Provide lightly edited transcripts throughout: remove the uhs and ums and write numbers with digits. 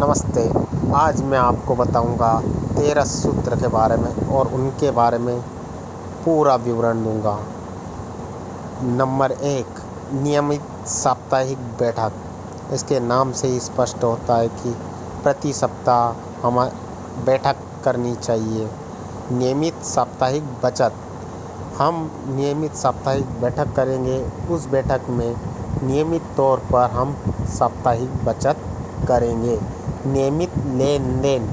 नमस्ते। आज मैं आपको बताऊंगा 13 सूत्र के बारे में और उनके बारे में पूरा विवरण दूंगा। नंबर 1, नियमित साप्ताहिक बैठक। इसके नाम से ही स्पष्ट होता है कि प्रति सप्ताह हम बैठक करनी चाहिए। नियमित साप्ताहिक बचत। हम नियमित साप्ताहिक बैठक करेंगे। उस बैठक में नियमित तौर पर हम साप्ताहिक बचत करेंगे। नियमित लेन देन।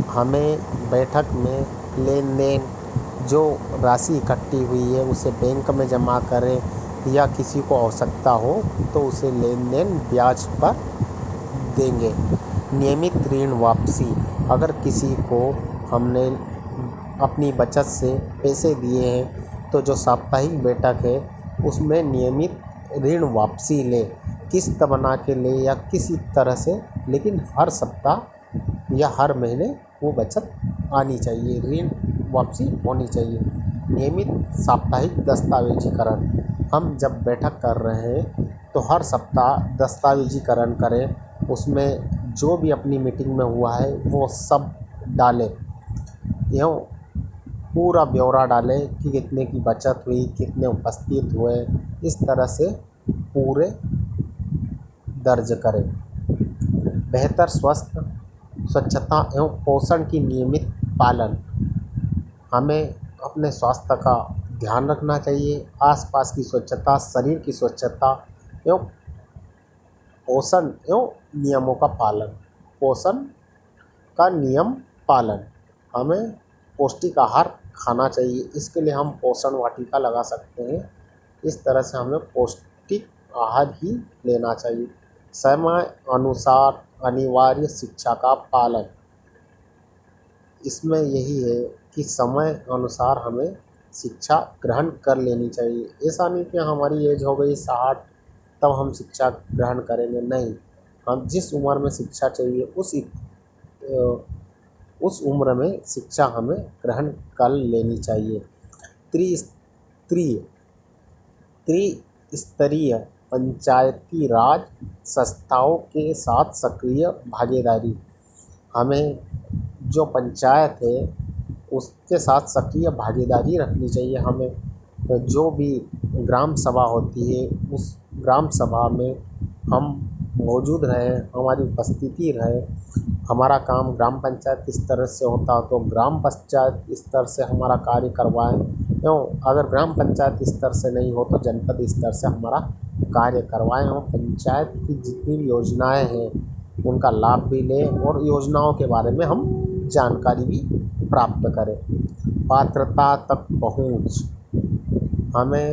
हमें बैठक में लेन देन जो राशि इकट्ठी हुई है उसे बैंक में जमा करें या किसी को आवश्यकता हो तो उसे लेन देन ब्याज पर देंगे। नियमित ऋण वापसी। अगर किसी को हमने अपनी बचत से पैसे दिए हैं तो जो साप्ताहिक बैठक है उसमें नियमित ऋण वापसी ले, किस्त बना के ले या किसी तरह से, लेकिन हर सप्ताह या हर महीने वो बचत आनी चाहिए, ऋण वापसी होनी चाहिए। नियमित साप्ताहिक दस्तावेजीकरण। हम जब बैठक कर रहे हैं तो हर सप्ताह दस्तावेजीकरण करें। उसमें जो भी अपनी मीटिंग में हुआ है वो सब डालें, यूँ पूरा ब्यौरा डालें कि कितने की बचत हुई, कितने उपस्थित हुए, इस तरह से पूरे दर्ज करें। बेहतर स्वच्छता एवं पोषण की नियमित पालन। हमें अपने स्वास्थ्य का ध्यान रखना चाहिए। आसपास की स्वच्छता, शरीर की स्वच्छता एवं पोषण एवं नियमों का पालन। पोषण का नियम पालन। हमें पौष्टिक आहार खाना चाहिए। इसके लिए हम पोषण वाटिका लगा सकते हैं। इस तरह से हमें पौष्टिक आहार ही लेना चाहिए। समय अनुसार अनिवार्य शिक्षा का पालन। इसमें यही है कि समय अनुसार हमें शिक्षा ग्रहण कर लेनी चाहिए। ऐसा नहीं कि हमारी एज हो गई 60 तब हम शिक्षा ग्रहण करेंगे, नहीं। हम जिस उम्र में शिक्षा चाहिए उस उम्र में शिक्षा हमें ग्रहण कर लेनी चाहिए। त्रिस्तरीय पंचायती राज संस्थाओं के साथ सक्रिय भागीदारी। हमें जो पंचायत है उसके साथ सक्रिय भागीदारी रखनी चाहिए। हमें जो भी ग्राम सभा होती है उस ग्राम सभा में हम मौजूद रहें, हमारी उपस्थिति रहे। हमारा काम ग्राम पंचायत स्तर से होता तो ग्राम पंचायत स्तर से हमारा कार्य करवाएं, एवं अगर ग्राम पंचायत स्तर से नहीं हो तो जनपद स्तर से हमारा कार्य करवाएं। और पंचायत की जितनी भी योजनाएं हैं उनका लाभ भी लें और योजनाओं के बारे में हम जानकारी भी प्राप्त करें। पात्रता तक पहुंच। हमें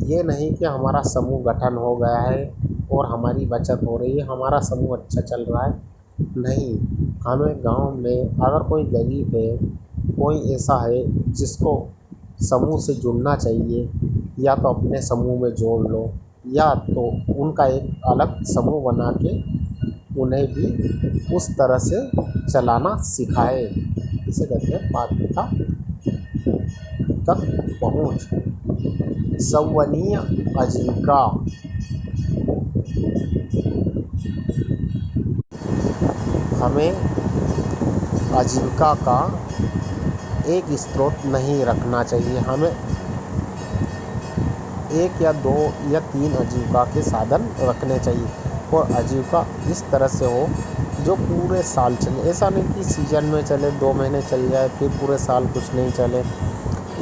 ये नहीं कि हमारा समूह गठन हो गया है और हमारी बचत हो रही है, हमारा समूह अच्छा चल रहा है, नहीं। हमें गांव में अगर कोई गरीब है, कोई ऐसा है जिसको समूह से जुड़ना चाहिए, या तो अपने समूह में जोड़ लो या तो उनका एक अलग समूह बना के उन्हें भी उस तरह से चलाना सिखाए। इसे कहते हैं पात्रता तक पहुँच। संवहनीय आजीविका। हमें आजीविका का एक स्रोत नहीं रखना चाहिए। हमें 1 या 2 या 3 आजीविका के साधन रखने चाहिए और आजीविका इस तरह से हो जो पूरे साल चले। ऐसा नहीं कि सीजन में चले, 2 महीने चल जाए फिर पूरे साल कुछ नहीं चले।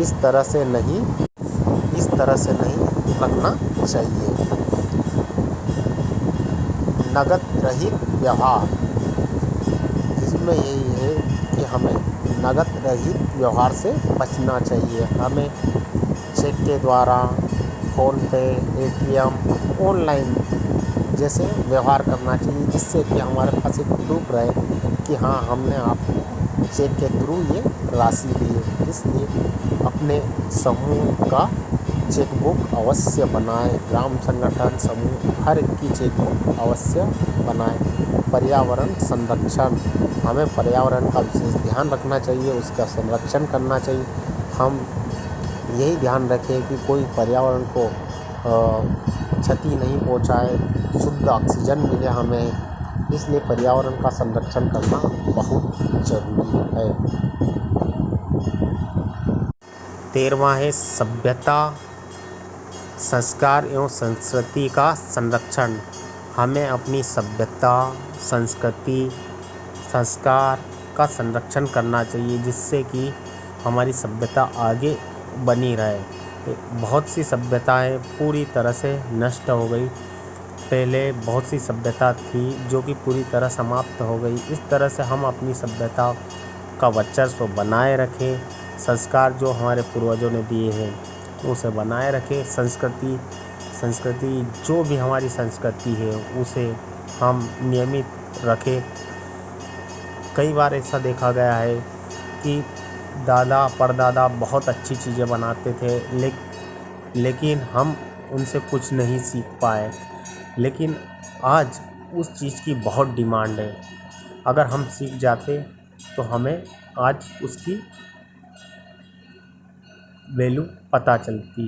इस तरह से नहीं रखना चाहिए। नगद रहित व्यवहार। इसमें यही है कि हमें नगद रहित व्यवहार से बचना चाहिए। हमें चेक के द्वारा, फ़ोनपे, ATM, ऑनलाइन जैसे व्यवहार करना चाहिए, जिससे कि हमारे पास एक प्रूफ रहे कि हाँ हमने आपको चेक के थ्रू ये राशि दी है। इसलिए अपने समूह का चेकबुक अवश्य बनाएं। ग्राम संगठन समूह हर एक की चेकबुक अवश्य बनाएं। पर्यावरण संरक्षण। हमें पर्यावरण का विशेष ध्यान रखना चाहिए, उसका संरक्षण करना चाहिए। हम यही ध्यान रखें कि कोई पर्यावरण को क्षति नहीं पहुंचाए, शुद्ध ऑक्सीजन मिले हमें इसलिए पर्यावरण का संरक्षण करना बहुत जरूरी है। 13वां है सभ्यता, संस्कार एवं संस्कृति का संरक्षण। हमें अपनी सभ्यता, संस्कृति, संस्कार का संरक्षण करना चाहिए, जिससे कि हमारी सभ्यता आगे बनी रहे। बहुत सी सभ्यताएं पूरी तरह से नष्ट हो गई। पहले बहुत सी सभ्यता थी जो कि पूरी तरह समाप्त हो गई। इस तरह से हम अपनी सभ्यता का वर्चस्व बनाए रखें, संस्कार जो हमारे पूर्वजों ने दिए हैं उसे बनाए रखें। संस्कृति जो भी हमारी संस्कृति है उसे हम नियमित रखें। कई बार ऐसा देखा गया है कि दादा परदादा बहुत अच्छी चीज़ें बनाते थे, लेकिन हम उनसे कुछ नहीं सीख पाए। लेकिन आज उस चीज़ की बहुत डिमांड है। अगर हम सीख जाते तो हमें आज उसकी वैल्यू पता चलती।